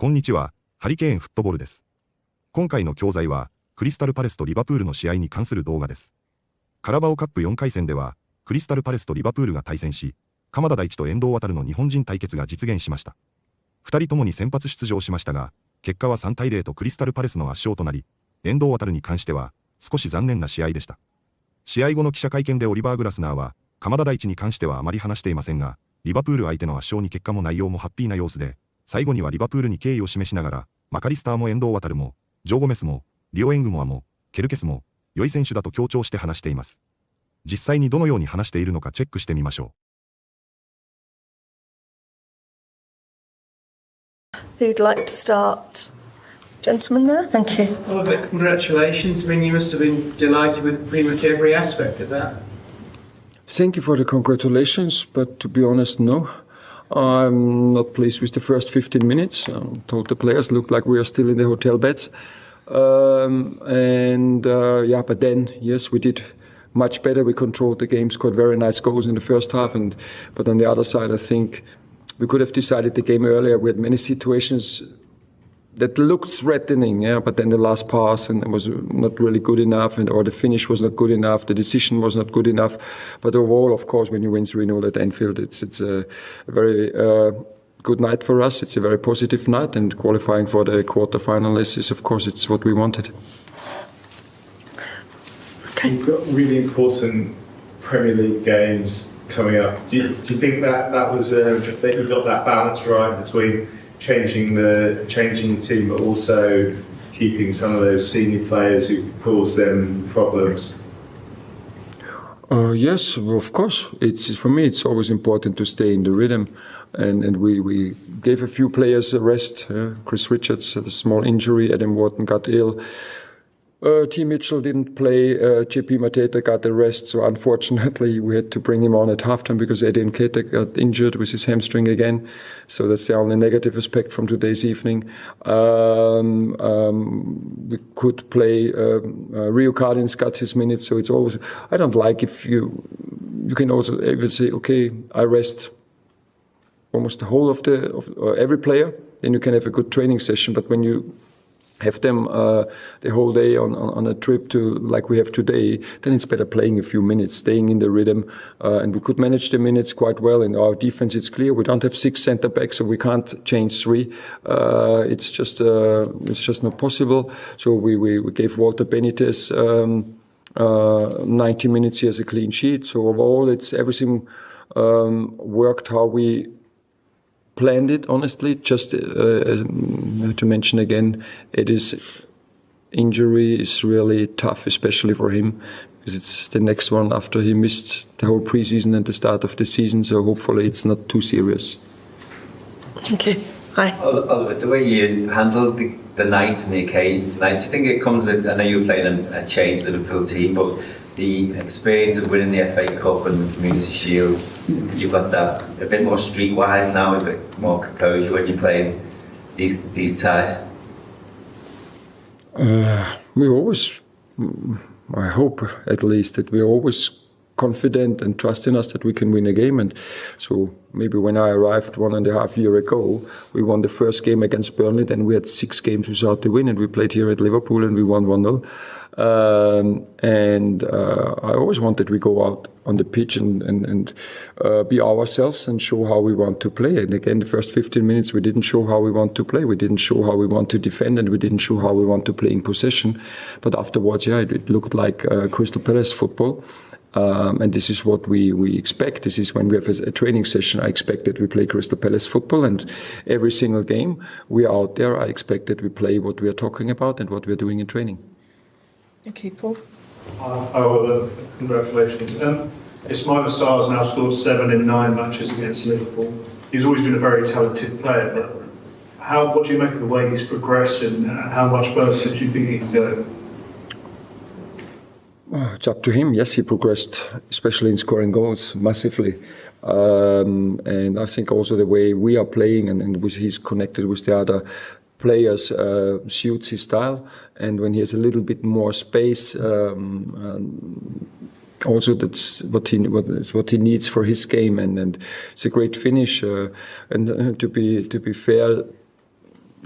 こんにちは、ハリケーンフットボールです。今回の教材は、クリスタルパレスとリバプールの試合に関する動画です。カラバオカップ4回戦では、クリスタルパレスとリバプールが対戦し、鎌田大地と遠藤航の日本人対決が実現しました。二人ともに先発出場しましたが、結果は3対0とクリスタルパレスの圧勝となり、遠藤航に関しては、少し残念な試合でした。試合後の記者会見でオリバー・グラスナーは、鎌田大地に関してはあまり話していませんが、リバプール相手の圧勝に結果も内容もハッピーな様子で、最後にはリバプールに敬意を示しながら、マカリスターも遠藤航も、ジョーゴメスも、リオエングモアも、ケルケスも、良い選手だと強調して話しています。実際にどのように話しているのかチェックしてみましょう。Who'd like to start? Gentleman there, thank you. Well, but congratulations. I mean, you must have been delighted with pretty much every aspect of that. Thank you for the congratulations, but to be honest, no. I'm not pleased with the first 15 minutes. I told the players looked like we are still in the hotel beds. But then, yes, we did much better. We controlled the game, scored very nice goals in the first half. But on the other side, I think we could have decided the game earlier. We had many situations that looked threatening, but then the last pass and it was not really good enough, or the finish was not good enough, the decision was not good enough. But overall, of course, when you win 3-0 at Anfield, it's a very good night for us. It's a very positive night, and qualifying for the quarter-final is, of course, it's what we wanted. Okay. You've got really important Premier League games coming up. Do you think that was that you got that balance right between changing the team, but also keeping some of those senior players who cause them problems? Yes, of course. For me, it's always important to stay in the rhythm, and we gave a few players a rest. Chris Richards had a small injury. Adam Wharton got ill. T. Mitchell didn't play. JP Mateta got the rest, so unfortunately we had to bring him on at halftime because Eddie Nketiah got injured with his hamstring again. So that's the only negative aspect from today's evening. We could play. Rio Cardin's got his minutes, so it's always. I don't like if you can also even say, okay, I rest almost the whole of every player, then you can have a good training session. But when you have them the whole day on a trip to like we have today, then it's better playing a few minutes, staying in the rhythm, and we could manage the minutes quite well. In our defense, it's clear we don't have 6 centre backs, so we can't change 3. It's just not possible. So we gave Walter Benitez 90 minutes. He has a clean sheet. So overall, it's everything worked how we planned it, honestly. Just to mention again, Eddie's injury is really tough, especially for him, because it's the next one after he missed the whole preseason and the start of the season, so hopefully it's not too serious. Thank you. Hi. Oliver, the way you handled the night and the occasion tonight, do you think it comes with, I know you were playing a changed Liverpool team, but the experience of winning the FA Cup and the Community Shield, you've got that a bit more streetwise now, a bit more composure when you're playing these ties? We always, I hope at least, that we're always confident and trust in us that we can win a game. And so maybe when I arrived 1.5 years ago, we won the first game against Burnley, then we had 6 games without the win, and we played here at Liverpool and we won 1-0. I always wanted we go out on the pitch and be ourselves and show how we want to play. And again, the first 15 minutes, we didn't show how we want to play. We didn't show how we want to defend, and we didn't show how we want to play in possession. But afterwards, it looked like Crystal Palace football. And this is what we expect. This is when we have a training session. I expect that we play Crystal Palace football, and every single game we are out there, I expect that we play what we are talking about and what we are doing in training. Thank you, Paul. Congratulations. Ismaila Sarr's now scored 7 in 9 matches against Liverpool. He's always been a very talented player, but what do you make of the way he's progressed, and how much further do you think he can go? It's up to him. Yes, he progressed, especially in scoring goals, massively. And I think also the way we are playing and he's connected with the other players suits his style. And when he has a little bit more space, also that's what he needs for his game. And it's a great finish. And to be fair,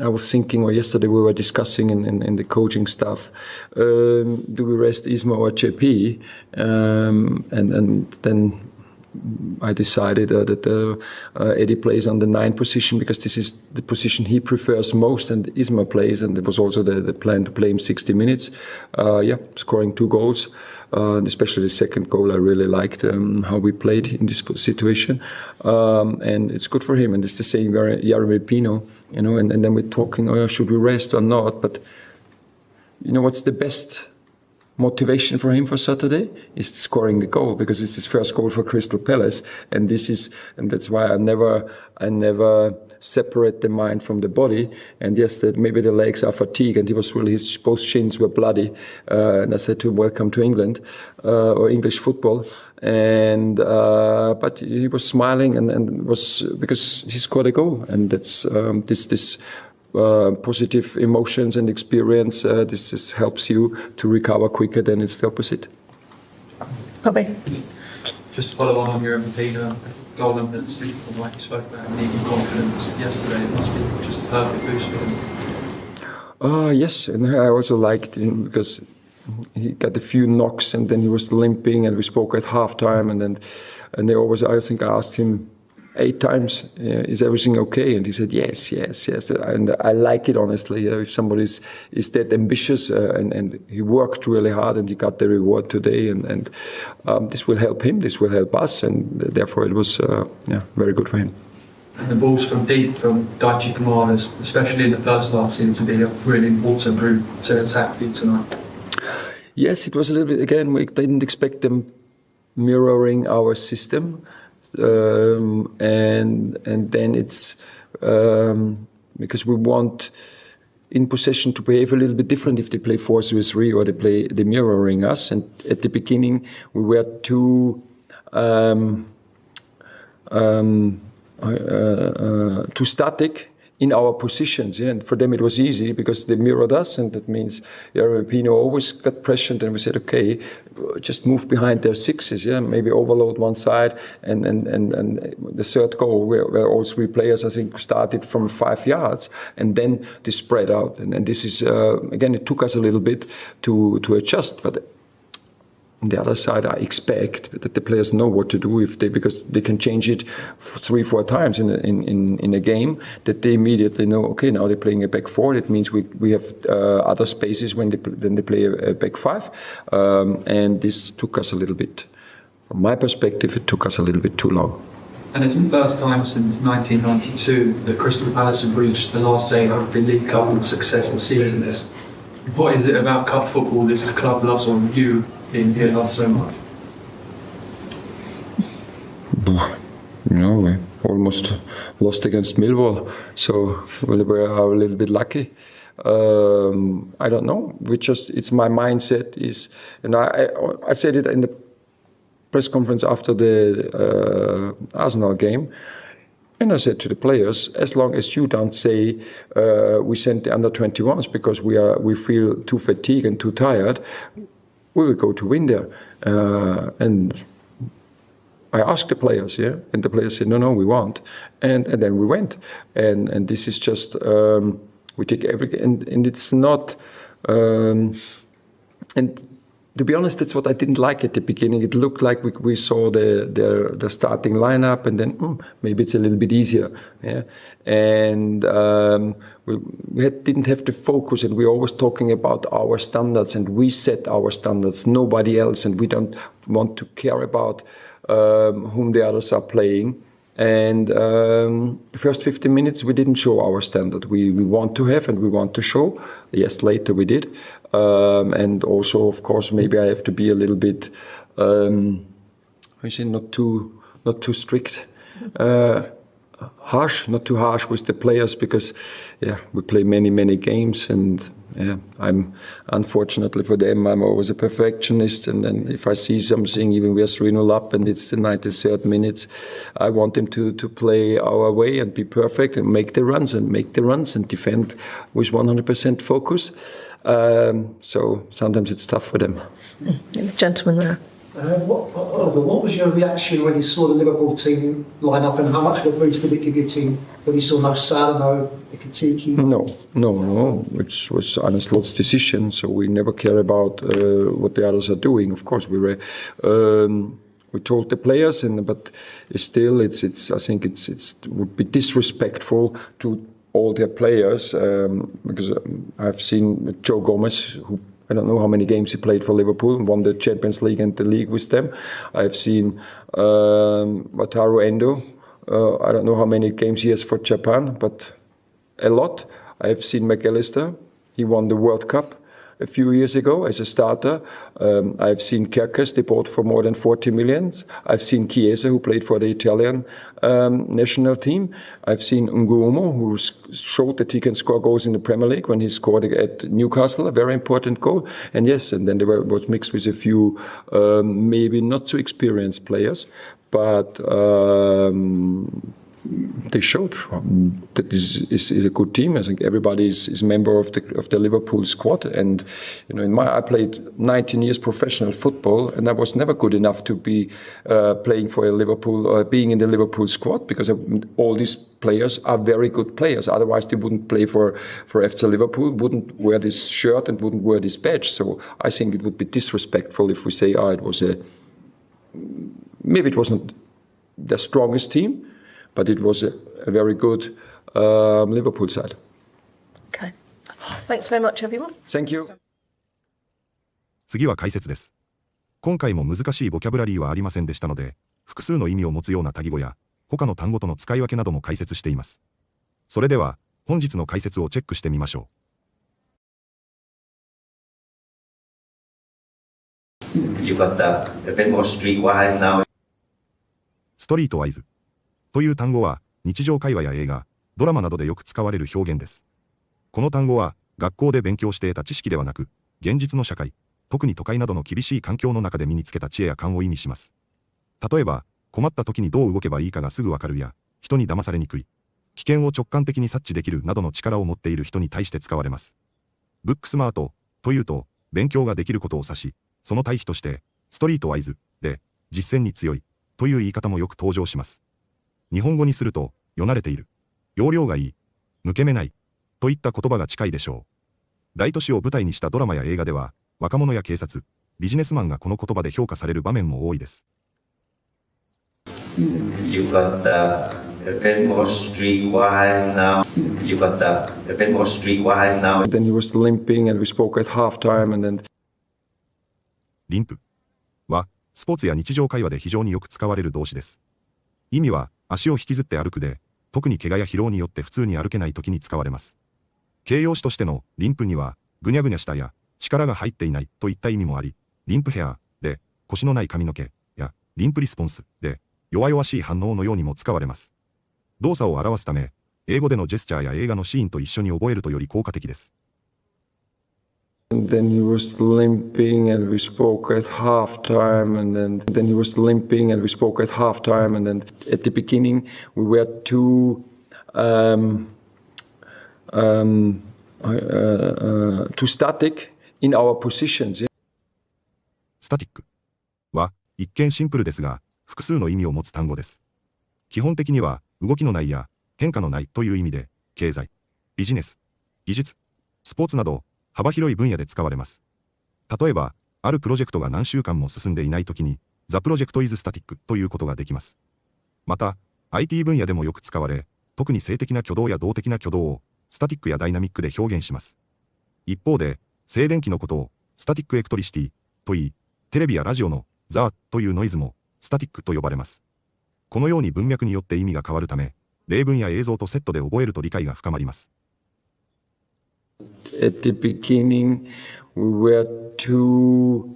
I was thinking, or yesterday we were discussing in the coaching staff, do we rest Isma or JP? And then I decided that Eddie plays on the 9 position because this is the position he prefers most, and Isma plays, and it was also the plan to play him 60 minutes. Scoring 2 goals, and especially the second goal I really liked how we played in this situation, and it's good for him. And it's the same Jeremy Pino, and then we're talking, should we rest or not? But what's the best motivation for him for Saturday is scoring the goal, because it's his first goal for Crystal Palace, and that's why I never separate the mind from the body. And yes, that maybe the legs are fatigued, and his both shins were bloody, and I said to him, welcome to England, or English football, and but he was smiling and was, because he scored a goal, and that's this positive emotions and experience, this just helps you to recover quicker than it's the opposite. Bobby. Just to follow on your MVP goal and like you spoke about needing confidence yesterday, it must be just a perfect boost for him. Yes, and I also liked him because he got a few knocks and then he was limping, and we spoke at halftime, and they always, I think I asked him 8 times, is everything okay? And he said, yes. And I like it, honestly. If somebody is that ambitious, and he worked really hard and he got the reward today, and this will help him, this will help us, and therefore it was very good for him. And the balls from deep from Daichi Kamara's, especially in the first half, seemed to be a really important route to attack you tonight. Yes, it was a little bit, again, we didn't expect them mirroring our system. And then it's because we want in possession to behave a little bit different if they play 4-3 or they mirroring us. And at the beginning we were too static in our positions, and for them it was easy because they mirrored us, and that means Pino always got pressured, and we said, okay, just move behind their 6s, maybe overload one side, and the third goal where all 3 players, I think, started from 5 yards, and then they spread out, and this is again, it took us a little bit to adjust, but on the other side, I expect that the players know what to do because they can change it 3-4 times in a game. That they immediately know. Okay, now they're playing a back 4. That means we have other spaces when they play a back 5. And this took us a little bit. From my perspective, it took us a little bit too long. And it's the first time since 1992 that Crystal Palace have reached the last stage of the League Cup with successive seasons. What is it about cup football this club loves, or you being here loves so much? We almost lost against Millwall, so we were a little bit lucky. I don't know. It's my mindset is, and I said it in the press conference after the Arsenal game. And I said to the players, as long as you don't say we sent the under-21s because we feel too fatigued and too tired, we will go to win there. And I asked the players, and the players said, no, we won't. And then we went. And this is just, we take everything, and it's not, and to be honest, that's what I didn't like at the beginning. It looked like we saw the starting lineup, and then maybe it's a little bit easier. And we didn't have the focus, and we're always talking about our standards, and we set our standards, nobody else, and we don't want to care about whom the others are playing. And the first 15 minutes, we didn't show our standard. We want to have and we want to show. Yes, later we did. And also, of course, maybe I have to be a little bit, not too strict, harsh, not too harsh with the players, because, we play many games, and I'm, unfortunately for them, I'm always a perfectionist, and then if I see something, even we are 3-0 up and it's the 93rd minutes, I want them to play our way and be perfect and make the runs and defend with 100% focus. So sometimes it's tough for them. The gentleman there. What was your reaction when you saw the Liverpool team line up, and how much of a boost did it give your team when you saw no Salah, no Ekitiki? No. It was Arne Slot's decision, so we never care about what the others are doing. Of course, we told the players, but still, I think it would be disrespectful to all their players because I've seen Joe Gomez, who I don't know how many games he played for Liverpool, won the Champions League and the league with them. I've seen Wataru Endo. I don't know how many games he has for Japan, but a lot. I've seen McAllister. He won the World Cup a few years ago as a starter. I've seen Kerkes, they bought for more than 40 million. I've seen Chiesa, who played for the Italian national team. I've seen Nguomo, who showed that he can score goals in the Premier League when he scored at Newcastle, a very important goal. And then there was mixed with a few maybe not so experienced players, but they showed that this is a good team. I think everybody is member of the Liverpool squad. And I played 19 years professional football, and I was never good enough to be playing for a Liverpool or being in the Liverpool squad, because all these players are very good players. Otherwise, they wouldn't play for FC Liverpool, wouldn't wear this shirt, and wouldn't wear this badge. So I think it would be disrespectful if we say, maybe it wasn't the strongest team, but it was a very good Liverpool side. Okay. Thanks very much, everyone. Thank you. 次は解説です。今回も難しいボキャブラリーはありませんでしたので、複数の意味を持つような多義語や、他の単語との使い分けなども解説しています。それでは、本日の解説をチェックしてみましょう。You've got that a bit more streetwise now. ストリートワイズという単語は日常会話や映画、ドラマなどでよく使われる表現です。この単語は学校で勉強して得た知識ではなく、現実の社会、特に都会などの厳しい環境の中で身につけた知恵や勘を意味します。例えば、困った時にどう動けばいいかがすぐわかるや、人に騙されにくい、危険を直感的に察知できるなどの力を持っている人に対して使われます。ブックスマートというと、勉強ができることを指し、その対比として、ストリートワイズで、実践に強いという言い方もよく登場します。日本語にすると、よなれている、要領がいい、抜け目ない、といった言葉が近いでしょう。大都市を舞台にしたドラマや映画では、若者や警察、ビジネスマンがこの言葉で評価される場面も多いです。You've got a bit more streetwise now. You've got a bit more streetwise now. Then he was limping and we spoke at halftime and then... リンプは、スポーツや日常会話で非常によく使われる動詞です。意味は、足を引きずって歩くで、特に怪我や疲労によって普通に歩けない時に使われます。形容詞としてのリンプには、ぐにゃぐにゃしたや力が入っていないといった意味もあり、リンプヘアで腰のない髪の毛やリンプリスポンスで弱々しい反応のようにも使われます。動作を表すため、英語でのジェスチャーや映画のシーンと一緒に覚えるとより効果的です。And then he was limping and we spoke at halftime and then he was limping and we spoke at halftime and then at the beginning we were too static in our positions. スタティックは一見シンプルですが複数の意味を持つ単語です。基本的には動きのないや変化のないという意味で経済、ビジネス、技術、スポーツなど幅広い分野で使われます。例えば、あるプロジェクトが何週間も進んでいないときに、The Project is Static ということができます。また、IT 分野でもよく使われ、特に静的な挙動や動的な挙動を、スタティックやダイナミックで表現します。一方で、静電気のことを、スタティックエクトリシティと言い、テレビやラジオのザーというノイズも、スタティックと呼ばれます。このように文脈によって意味が変わるため、例文や映像とセットで覚えると理解が深まります。At the beginning, we were too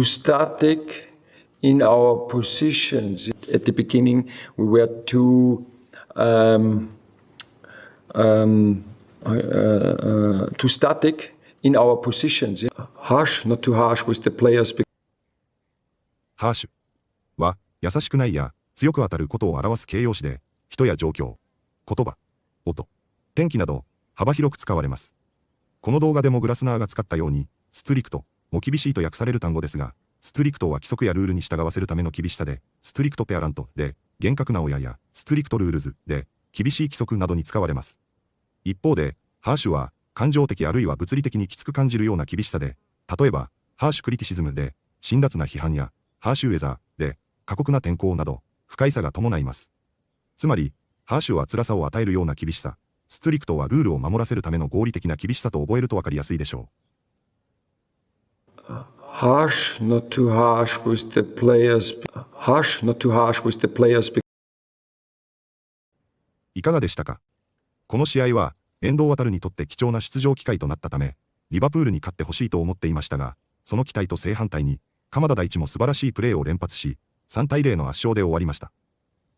static in our positions. At the beginning, we were too static in our positions. Harsh, not too harsh with the players. ハーシュは優しくないや強く当たることを表す形容詞で、人や状況、言葉、音、天気など、幅広く使われます。この動画でもグラスナーが使ったように、ストリクトも厳しいと訳される単語ですが、ストリクトは規則やルールに従わせるための厳しさで、ストリクトペアラントで、厳格な親や、ストリクトルールズで、厳しい規則などに使われます。一方で、ハーシュは、感情的あるいは物理的にきつく感じるような厳しさで、例えば、ハーシュクリティシズムで、辛辣な批判や、ハーシュウェザーで、過酷な天候など、不快さが伴います。つまり、ハーシュは辛さを与えるような厳しさ、ストリクトはルールを守らせるための合理的な厳しさと覚えるとわかりやすいでしょう。harsh, not too harsh with the players. Harsh, not too harsh with the players. いかがでしたか？この試合は、遠藤航にとって貴重な出場機会となったため、リバプールに勝ってほしいと思っていましたが、その期待と正反対に、鎌田大地も素晴らしいプレーを連発し、3対0の圧勝で終わりました。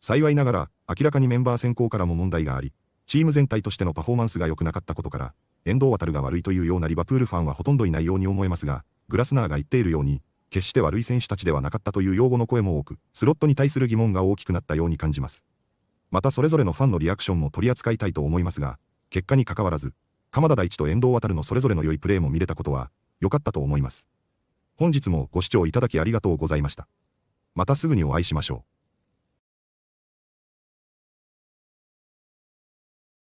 幸いながら、明らかにメンバー選考からも問題があり、チーム全体としてのパフォーマンスが良くなかったことから、遠藤航が悪いというようなリバプールファンはほとんどいないように思えますが、グラスナーが言っているように、決して悪い選手たちではなかったという擁護の声も多く、スロットに対する疑問が大きくなったように感じます。またそれぞれのファンのリアクションも取り扱いたいと思いますが、結果に関わらず、鎌田大地と遠藤航のそれぞれの良いプレーも見れたことは、良かったと思います。本日もご視聴いただきありがとうございました。またすぐにお会いしましょう。